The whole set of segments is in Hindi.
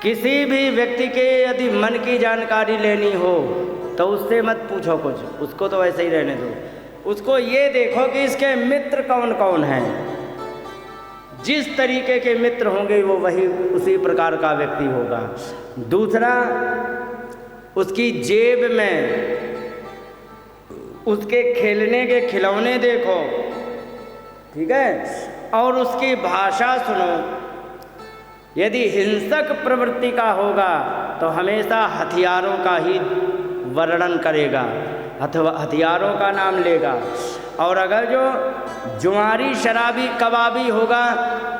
किसी भी व्यक्ति के यदि मन की जानकारी लेनी हो तो उससे मत पूछो कुछ, उसको तो वैसे ही रहने दो। उसको ये देखो कि इसके मित्र कौन कौन हैं। जिस तरीके के मित्र होंगे वो वही उसी प्रकार का व्यक्ति होगा। दूसरा, उसकी जेब में उसके खेलने के खिलौने देखो, ठीक है, और उसकी भाषा सुनो। यदि हिंसक प्रवृत्ति का होगा तो हमेशा हथियारों का ही वर्णन करेगा, हथियारों का नाम लेगा। और अगर जो जुआरी शराबी कबाबी होगा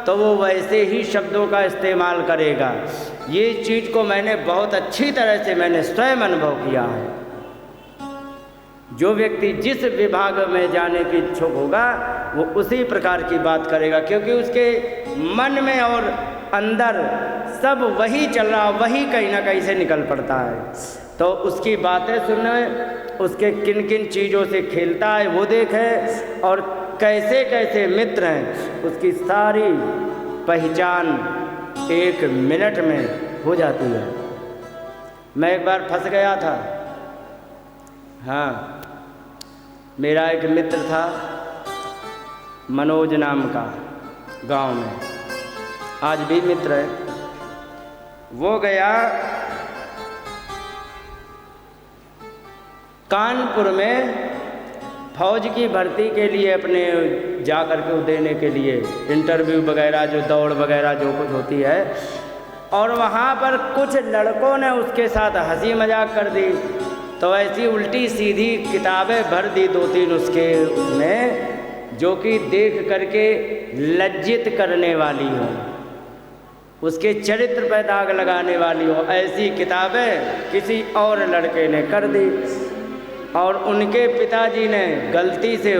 तो वो वैसे ही शब्दों का इस्तेमाल करेगा। ये चीज़ को मैंने बहुत अच्छी तरह से मैंने स्वयं अनुभव किया है। जो व्यक्ति जिस विभाग में जाने की इच्छुक होगा वो उसी प्रकार की बात करेगा, क्योंकि उसके मन में और अंदर सब वही चल रहा, वही कहीं ना कहीं से निकल पड़ता है। तो उसकी बातें सुने, उसके किन किन चीज़ों से खेलता है वो देखे, और कैसे कैसे मित्र हैं उसकी सारी पहचान 1 मिनट में हो जाती है। मैं एक बार फंस गया था। हाँ, मेरा एक मित्र था मनोज नाम का, गांव में, आज भी मित्र है। वो गया कानपुर में फौज की भर्ती के लिए, अपने जा कर के देने के लिए इंटरव्यू वगैरह, जो दौड़ वगैरह जो कुछ होती है। और वहाँ पर कुछ लड़कों ने उसके साथ हंसी मजाक कर दी, तो ऐसी उल्टी सीधी किताबें भर दी 2-3 उसके उसमें, जो कि देख करके लज्जित करने वाली हो, उसके चरित्र पर दाग लगाने वाली हो, ऐसी किताबें किसी और लड़के ने कर दी। और उनके पिताजी ने गलती से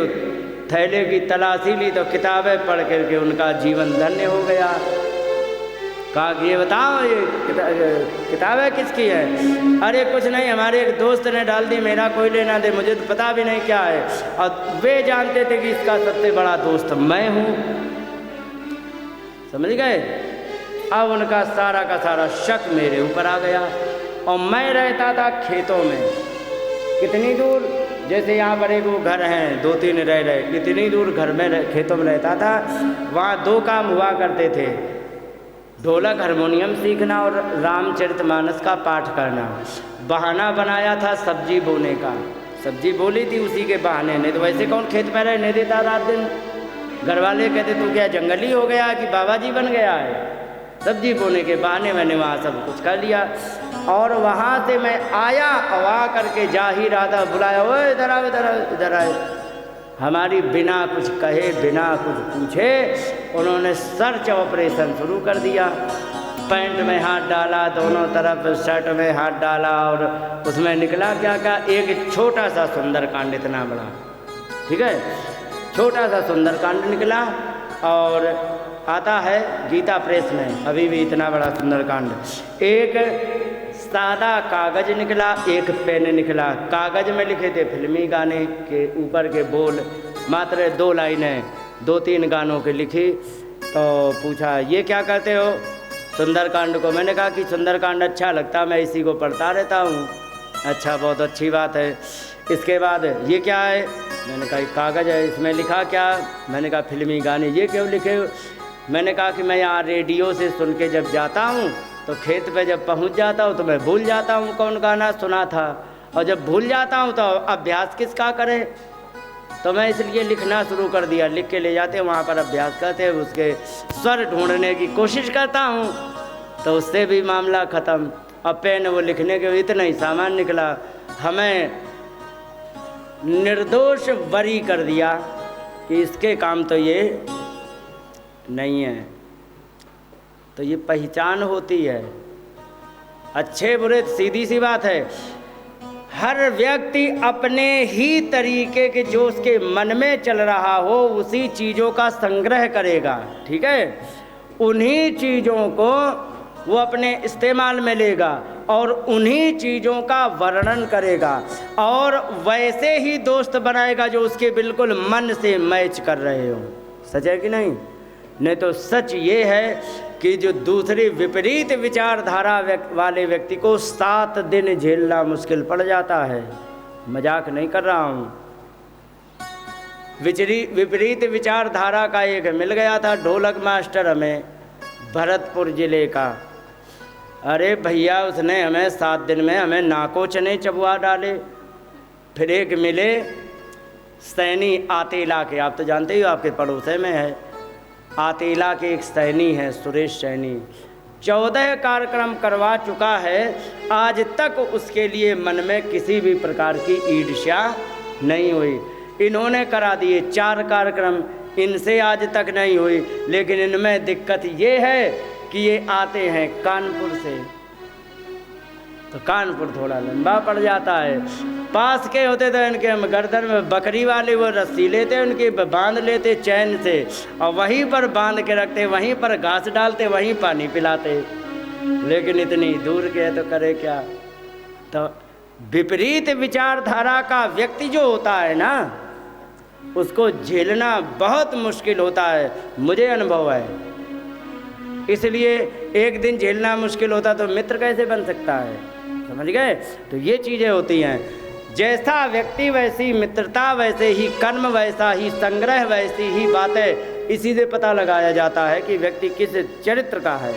थैले की तलाशी ली तो किताबें पढ़ करके उनका जीवन धन्य हो गया। कहा कि ये बताओ ये किताबें किसकी है? अरे कुछ नहीं, हमारे एक दोस्त ने डाल दी, मेरा कोई लेना दे, मुझे तो पता भी नहीं क्या है। और वे जानते थे कि इसका सबसे बड़ा दोस्त मैं हूँ, समझ गए। अब उनका सारा का सारा शक मेरे ऊपर आ गया। और मैं रहता था खेतों में, कितनी दूर, जैसे यहाँ पर एक वो घर हैं 2-3 रह रहे, कितनी दूर घर में खेतों में रहता था। वहाँ 2 काम हुआ करते थे, ढोलक हारमोनियम सीखना और रामचरितमानस का पाठ करना। बहाना बनाया था सब्जी बोने का, सब्जी बोली थी उसी के बहाने, नहीं तो वैसे कौन खेत में रहने देता रात दिन। घर वाले कहते तू क्या जंगली हो गया कि बाबा जी बन गया है। सब्जी बोने के बहाने मैंने वहाँ सब कुछ कर लिया। और वहाँ से मैं आया, आ करके जा ही रहा था, बुलाया, ओए इधर आओ, इधर आओ, इधर आए। हमारी बिना कुछ कहे बिना कुछ पूछे उन्होंने सर्च ऑपरेशन शुरू कर दिया। पैंट में हाथ डाला, दोनों तरफ शर्ट में हाथ डाला, और उसमें निकला क्या क्या, एक छोटा सा सुंदरकांड, इतना बड़ा, ठीक है, छोटा सा सुंदरकांड निकला। और आता है गीता प्रेस में अभी भी इतना बड़ा सुंदरकांड। एक सादा कागज निकला, एक पेन निकला। कागज में लिखे थे फिल्मी गाने के ऊपर के बोल, मात्र 2 लाइनें 2-3 गानों के लिखी। तो पूछा ये क्या करते हो? सुंदरकांड को। मैंने कहा कि सुंदरकांड अच्छा लगता, मैं इसी को पढ़ता रहता हूँ। अच्छा, बहुत अच्छी बात है। इसके बाद ये क्या है? मैंने कहा कागज़ है, इसमें लिखा क्या? मैंने कहा फिल्मी गाने। ये क्यों लिखे? मैंने कहा कि मैं यहाँ रेडियो से सुन के जब जाता हूँ तो खेत पे जब पहुँच जाता हूँ तो मैं भूल जाता हूँ कौन गाना सुना था, और जब भूल जाता हूँ तो अभ्यास किसका करें, तो मैं इसलिए लिखना शुरू कर दिया। लिख के ले जाते वहाँ पर अभ्यास करते, उसके स्वर ढूंढने की कोशिश करता हूँ, तो उससे भी मामला ख़त्म। अब पेन वो लिखने के इतना ही सामान निकला, हमें निर्दोष बरी कर दिया कि इसके काम तो ये नहीं है। तो ये पहचान होती है, अच्छे बुरे सीधी सी बात है। हर व्यक्ति अपने ही तरीके के जो उसके मन में चल रहा हो उसी चीज़ों का संग्रह करेगा, ठीक है। उन्हीं चीज़ों को वो अपने इस्तेमाल में लेगा और उन्हीं चीज़ों का वर्णन करेगा और वैसे ही दोस्त बनाएगा जो उसके बिल्कुल मन से मैच कर रहे हो। सच है कि नहीं? नहीं तो सच ये है कि जो दूसरी विपरीत विचारधारा वाले व्यक्ति को 7 दिन झेलना मुश्किल पड़ जाता है। मजाक नहीं कर रहा हूँ। विपरीत विचारधारा का एक मिल गया था ढोलक मास्टर हमें, भरतपुर जिले का। अरे भैया उसने हमें 7 दिन में हमें नाको चने चबवा डाले। फिर एक मिले सैनी आतेला के, आप तो जानते ही हो, आपके पड़ोसे में है। आतेला के एक सैनी है सुरेश सैनी, 14 कार्यक्रम करवा चुका है। आज तक उसके लिए मन में किसी भी प्रकार की ईर्ष्या नहीं हुई। इन्होंने करा दिए 4 कार्यक्रम, इनसे आज तक नहीं हुई। लेकिन इनमें दिक्कत ये है कि ये आते हैं कानपुर से, तो कानपुर थोड़ा लंबा पड़ जाता है। पास के होते तो इनके हम गर्दन में बकरी वाले वो रस्सी लेते, उनके बांध लेते चैन से, और वहीं पर बांध के रखते, वहीं पर घास डालते, वहीं पानी पिलाते। लेकिन इतनी दूर के तो करे क्या। तो विपरीत विचारधारा का व्यक्ति जो होता है ना, उसको झेलना बहुत मुश्किल होता है, मुझे अनुभव है। इसलिए एक दिन झेलना मुश्किल होता तो मित्र कैसे बन सकता है, समझ गए। तो ये चीज़ें होती हैं। जैसा व्यक्ति वैसी मित्रता, वैसे ही कर्म, वैसा ही संग्रह, वैसी ही बातें। इसी से पता लगाया जाता है कि व्यक्ति किस चरित्र का है,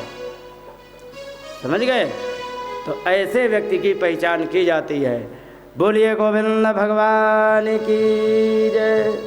समझ गए। तो ऐसे व्यक्ति की पहचान की जाती है। बोलिए गोविंद भगवान की जय।